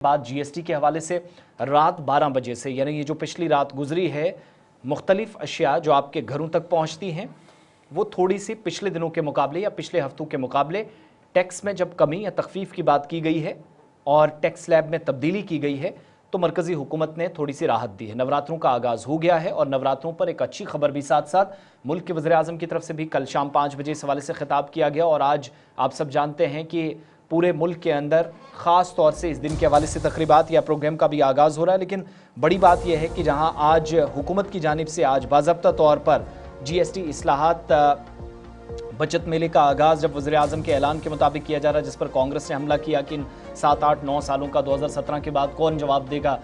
बात जीएसटी के हवाले से रात 12 बजे से, यानी ये जो पिछली रात गुजरी है, मुख्तलिफ अशिया जो आपके घरों तक पहुंचती हैं वो थोड़ी सी पिछले दिनों के मुकाबले या पिछले हफ्तों के मुकाबले टैक्स में जब कमी या तखफीफ की बात की गई है और टैक्स स्लैब में तब्दीली की गई है तो मरकज़ी हुकूमत ने थोड़ी सी राहत दी है। नवरात्रों का आगाज़ हो गया है और नवरात्रों पर एक अच्छी खबर भी साथ साथ मुल्क के वज़ीर-ए-आज़म की तरफ से भी कल शाम 5 बजे इस हवाले से खिताब किया गया। और आज आप सब जानते हैं कि पूरे मुल्क के अंदर ख़ास तौर से इस दिन के हवाले से तकरीबात या प्रोग्राम का भी आगाज़ हो रहा है। लेकिन बड़ी बात यह है कि जहां आज हुकूमत की जानिब से आज बाज़ाब्ता तौर पर जीएसटी इस्लाहात बचत मेले का आगाज़ जब वज़ीर-ए-आज़म के ऐलान के मुताबिक किया जा रहा है, जिस पर कांग्रेस ने हमला किया कि इन 7-8-9 सालों का 2017 के बाद कौन जवाब देगा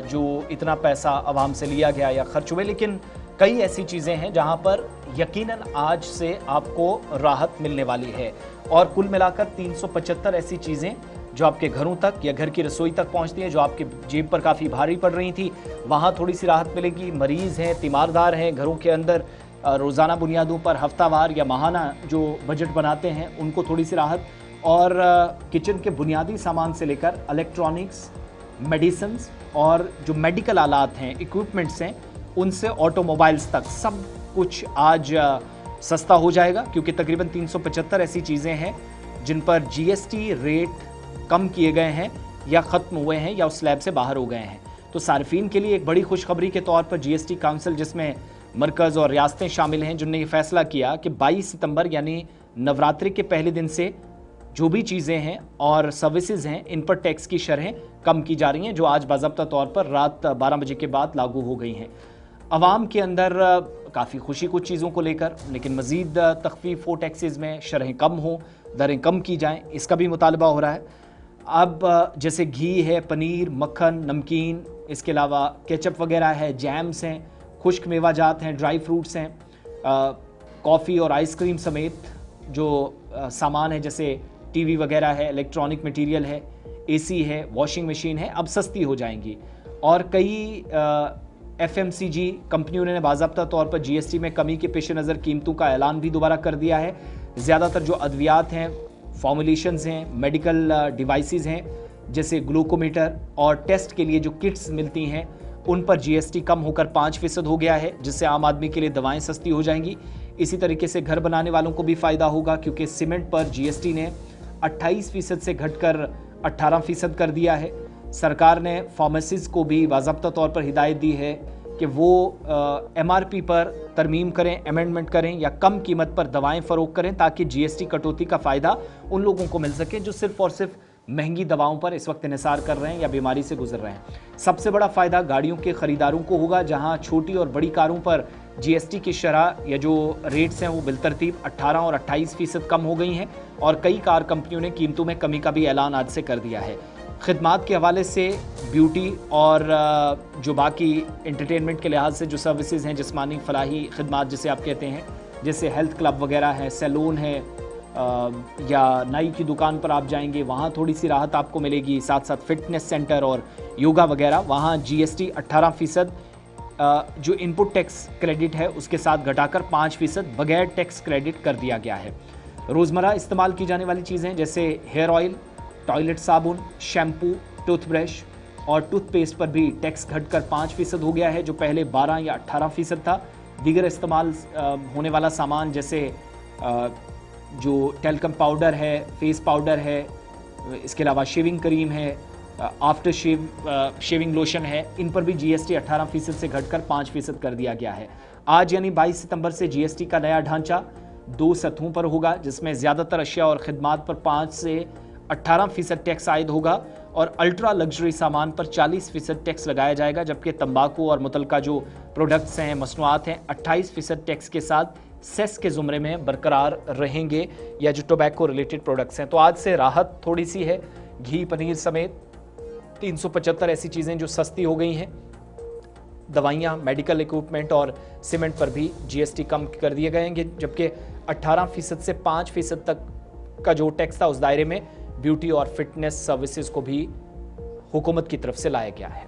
जो इतना पैसा आवाम से लिया गया या खर्च हुए। लेकिन कई ऐसी चीज़ें हैं जहां पर यकीनन आज से आपको राहत मिलने वाली है और कुल मिलाकर 375 ऐसी चीज़ें जो आपके घरों तक या घर की रसोई तक पहुंचती हैं, जो आपके जेब पर काफ़ी भारी पड़ रही थी, वहां थोड़ी सी राहत मिलेगी। मरीज़ हैं, तीमारदार हैं, घरों के अंदर रोज़ाना बुनियादों पर हफ्तावार या माहाना जो बजट बनाते हैं उनको थोड़ी सी राहत, और किचन के बुनियादी सामान से लेकर इलेक्ट्रॉनिक्स, मेडिसिन्स और जो मेडिकल आलात हैं, इक्विपमेंट्स हैं, उनसे ऑटोमोबाइल्स तक सब कुछ आज सस्ता हो जाएगा, क्योंकि तकरीबन 375 ऐसी चीज़ें हैं जिन पर जीएसटी रेट कम किए गए हैं या ख़त्म हुए हैं या उस स्लैब से बाहर हो गए हैं। तो सार्फिन के लिए एक बड़ी खुशखबरी के तौर पर जीएसटी काउंसिल, जिसमें मरकज़ और रियासतें शामिल हैं, जिनने ये फैसला किया कि 22 सितंबर यानी नवरात्रि के पहले दिन से जो भी चीज़ें हैं और सर्विसेज हैं इन पर टैक्स की शरहें कम की जा रही हैं, जो आज बाज़ाब्ता तौर पर रात 12 बजे के बाद लागू हो गई हैं। अवाम के अंदर काफ़ी खुशी कुछ चीज़ों को लेकर, लेकिन मज़ीद तखफीफ हो, टैक्सेस में शरहें कम हो, दरें कम की जाएँ, इसका भी मुतालबा हो रहा है। अब जैसे घी है, पनीर, मक्खन, नमकीन, इसके अलावा केचप वगैरह है, जैम्स हैं, खुश्क मेवाजात हैं, ड्राई फ्रूट्स हैं, कॉफ़ी और आइसक्रीम समेत जो सामान है जैसे टीवी वगैरह है, इलेक्ट्रॉनिक मटेरियल है, एसी है, वॉशिंग मशीन है, अब सस्ती हो जाएंगी। और कई एफएमसीजी कंपनियों ने बाज़ाब्ता तौर पर जीएसटी में कमी के पेश नज़र कीमतों का ऐलान भी दोबारा कर दिया है। ज़्यादातर जो अद्वियात हैं, फॉर्मुलेशंस हैं, मेडिकल डिवाइसेस हैं जैसे ग्लूकोमीटर और टेस्ट के लिए जो किट्स मिलती हैं उन पर जीएसटी कम होकर 5% हो गया है, जिससे आम आदमी के लिए दवाएं सस्ती हो जाएंगी। इसी तरीके से घर बनाने वालों को भी फ़ायदा होगा, क्योंकि सीमेंट पर जीएसटी ने 28% से घटकर 18% कर दिया है। सरकार ने फार्मेसीज़ को भी बाज़ाब्ता तौर पर हिदायत दी है कि वो एमआरपी पर तरमीम करें, अमेंडमेंट करें या कम कीमत पर दवाएं फ़रोख्त करें, ताकि जीएसटी कटौती का फ़ायदा उन लोगों को मिल सके जो सिर्फ़ और सिर्फ महंगी दवाओं पर इस वक्त इंहिसार कर रहे हैं या बीमारी से गुजर रहे हैं। सबसे बड़ा फ़ायदा गाड़ियों के ख़रीदारों को होगा, जहां छोटी और बड़ी कारों पर जीएसटी की शरह या जो रेट्स हैं वो बिलतरतीब 18 और 28% कम हो गई हैं, और कई कार कंपनियों ने कीमतों में कमी का भी ऐलान आज से कर दिया है। खिदमात के हवाले से ब्यूटी और जो बाकी एंटरटेनमेंट के लिहाज से जो सर्विसेज हैं, जिस्मानी फलाही खिदमात जिसे आप कहते हैं, जैसे हेल्थ क्लब वगैरह है, सैलून है, या नाई की दुकान पर आप जाएंगे वहाँ थोड़ी सी राहत आपको मिलेगी। साथ साथ फिटनेस सेंटर और योगा वगैरह, वहाँ जीएसटी 18% जो इनपुट टैक्स क्रेडिट है उसके साथ घटाकर 5% बगैर टैक्स क्रेडिट कर दिया गया है। रोज़मर्रा इस्तेमाल की जाने वाली चीज़ें जैसे हेयर ऑयल, टॉयलेट साबुन, शैम्पू, टूथब्रश और टूथपेस्ट पर भी टैक्स घटकर 5% हो गया है, जो पहले 12 या 18% था। दीगर इस्तेमाल होने वाला सामान जैसे जो टेल्कम पाउडर है, फेस पाउडर है, इसके अलावा शेविंग क्रीम है, आफ्टर शेविंग लोशन है, इन पर भी जीएसटी 18% से घटकर 5% कर दिया गया है। आज यानी 22 सितंबर से जीएसटी का नया ढांचा 2 सतहों पर होगा, जिसमें ज़्यादातर अशिया और खिदमात पर 5 से 18% टैक्स आयद होगा और अल्ट्रा लग्जरी सामान पर 40% टैक्स लगाया जाएगा, जबकि तंबाकू और मुतलका जो प्रोडक्ट्स हैं, मसनूआत हैं, 28% टैक्स के साथ सेस के ज़ुमरे में बरकरार रहेंगे, या जो टोबैको रिलेटेड प्रोडक्ट्स हैं। तो आज से राहत थोड़ी सी है। घी, पनीर समेत 375 ऐसी चीज़ें जो सस्ती हो गई हैं। दवाइयाँ, मेडिकल इक्विपमेंट और सीमेंट पर भी जीएसटी कम कर दिए गए, जबकि 18% से 5% तक का जो टैक्स था उस दायरे में ब्यूटी और फिटनेस सर्विसेज को भी हुकूमत की तरफ से लाया गया है।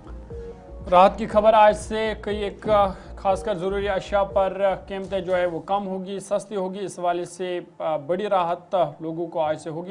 राहत की खबर आज से कई एक खासकर ज़रूरी अशिया पर कीमतें जो है वो कम होगी, सस्ती होगी, इस हवाले से बड़ी राहत लोगों को आज से होगी।